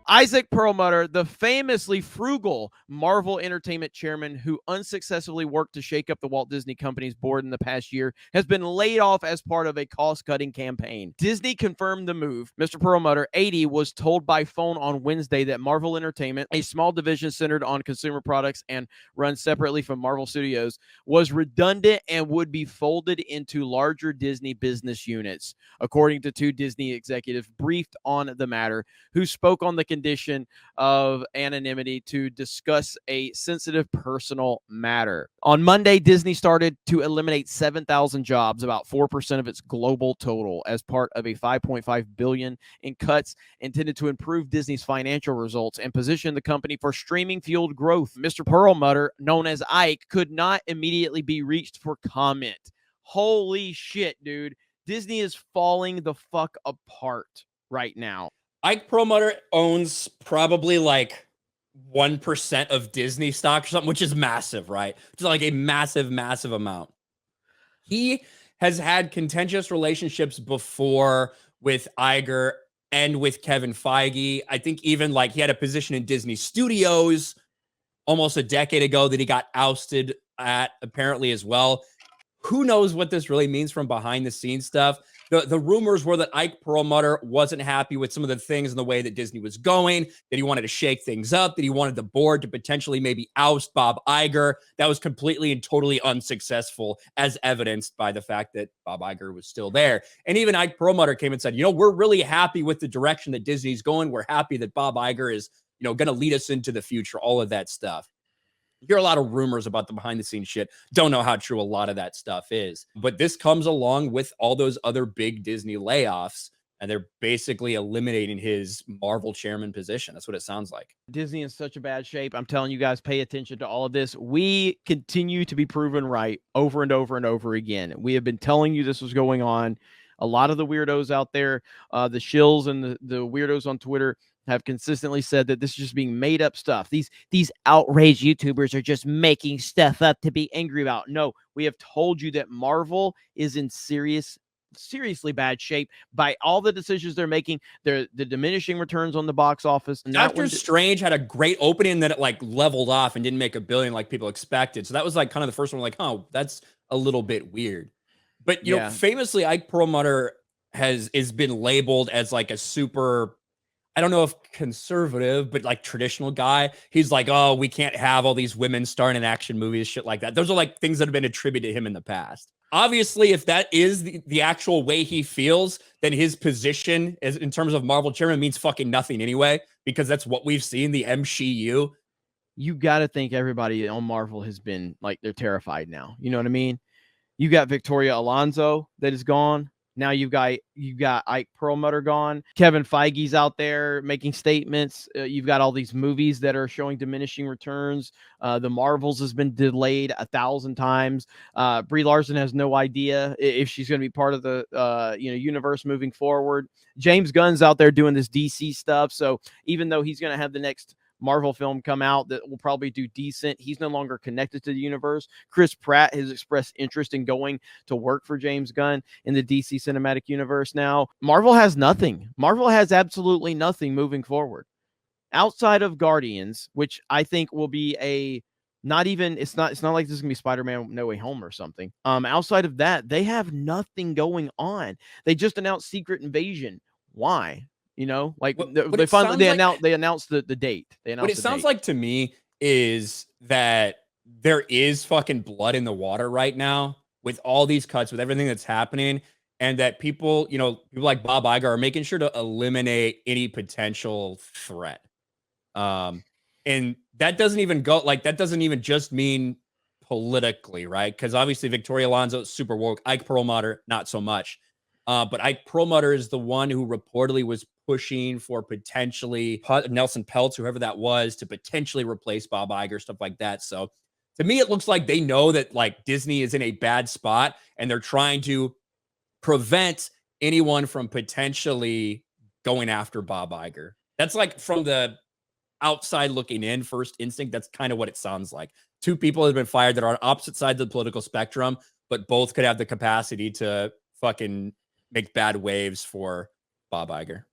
Isaac Perlmutter, the famously frugal Marvel Entertainment chairman who unsuccessfully worked to shake up the Walt Disney Company's board in the past year, has been laid off as part of a cost-cutting campaign. Disney confirmed the move. Mr. Perlmutter, 80, was told by phone on Wednesday that Marvel Entertainment, a small division centered on consumer products and run separately from Marvel Studios, was redundant and would be folded into larger Disney business units, according to two Disney executives briefed on the matter, who spoke on the condition of anonymity to discuss a sensitive personal matter. On Monday, Disney started to eliminate 7,000 jobs, about 4% of its global total, as part of a $5.5 billion in cuts intended to improve Disney's financial results and position the company for streaming-fueled growth. Mr. Perlmutter, known as Ike, could not immediately be reached for comment. Holy shit, dude. Disney is falling the fuck apart right now. Ike Perlmutter owns probably like 1% of Disney stock or something, which is massive, right? It's like a massive, massive amount. He has had contentious relationships before with Iger and with Kevin Feige. I think even like he had a position in Disney Studios almost a decade ago that he got ousted at, apparently, as well. Who knows what this really means from behind the scenes stuff? The rumors were that Ike Perlmutter wasn't happy with some of the things and the way that Disney was going, that he wanted to shake things up, that he wanted the board to potentially maybe oust Bob Iger. That was completely and totally unsuccessful, as evidenced by the fact that Bob Iger was still there. And even Ike Perlmutter came and said, we're really happy with the direction that Disney's going. We're happy that Bob Iger is, going to lead us into the future, all of that stuff. You hear a lot of rumors about the behind the scenes shit. Don't know how true a lot of that stuff is. But this comes along with all those other big Disney layoffs, and they're basically eliminating his Marvel chairman position. That's what it sounds like. Disney is such a bad shape. I'm telling you guys, pay attention to all of this. We continue to be proven right over and over and over again. We have been telling you this was going on. A lot of the weirdos out there, the shills and the weirdos on Twitter, have consistently said that this is just being made up stuff. These outraged YouTubers are just making stuff up to be angry about. No, we have told you that Marvel is in seriously bad shape by all the decisions they're making. The diminishing returns on the box office. Doctor Strange had a great opening, and then it like leveled off and didn't make $1 billion like people expected. So that was like kind of the first one, like, oh, that's a little bit weird. But you know, famously, Ike Perlmutter has been labeled as like a super, I don't know if conservative, but like traditional guy. He's like, oh, we can't have all these women starring in action movies, shit like that. Those are like things that have been attributed to him in the past. Obviously, if that is the actual way he feels, then his position as in terms of Marvel chairman means fucking nothing anyway, because that's what we've seen, the MCU. You got to think everybody on Marvel has been like, they're terrified now. You know what I mean? You got Victoria Alonso that is gone. Now you got Ike Perlmutter gone. Kevin Feige's out there making statements. You've got all these movies that are showing diminishing returns. The Marvels has been delayed 1,000 times. Brie Larson has no idea if she's going to be part of the universe moving forward. James Gunn's out there doing this DC stuff. So even though he's going to have the next Marvel film come out that will probably do decent, he's no longer connected to the universe. Chris Pratt has expressed interest in going to work for James Gunn in the DC cinematic universe now. Marvel has nothing. Marvel has absolutely nothing moving forward outside of Guardians, which I think will be it's not like this is gonna be Spider-Man No Way Home or something. Outside of that, they have nothing going on. They just announced Secret Invasion. Why? They announced the date. What it sounds like to me is that there is fucking blood in the water right now with all these cuts, with everything that's happening, and that people like Bob Iger are making sure to eliminate any potential threat. And that doesn't even just mean politically, right? Because obviously Victoria Alonso is super woke, Ike Perlmutter not so much. But Ike Perlmutter is the one who reportedly was pushing for potentially Nelson Peltz, whoever that was, to potentially replace Bob Iger, stuff like that. So to me, it looks like they know that like Disney is in a bad spot, and they're trying to prevent anyone from potentially going after Bob Iger. That's like from the outside looking in, first instinct. That's kind of what it sounds like. Two people have been fired that are on opposite sides of the political spectrum, but both could have the capacity to fucking make bad waves for Bob Iger.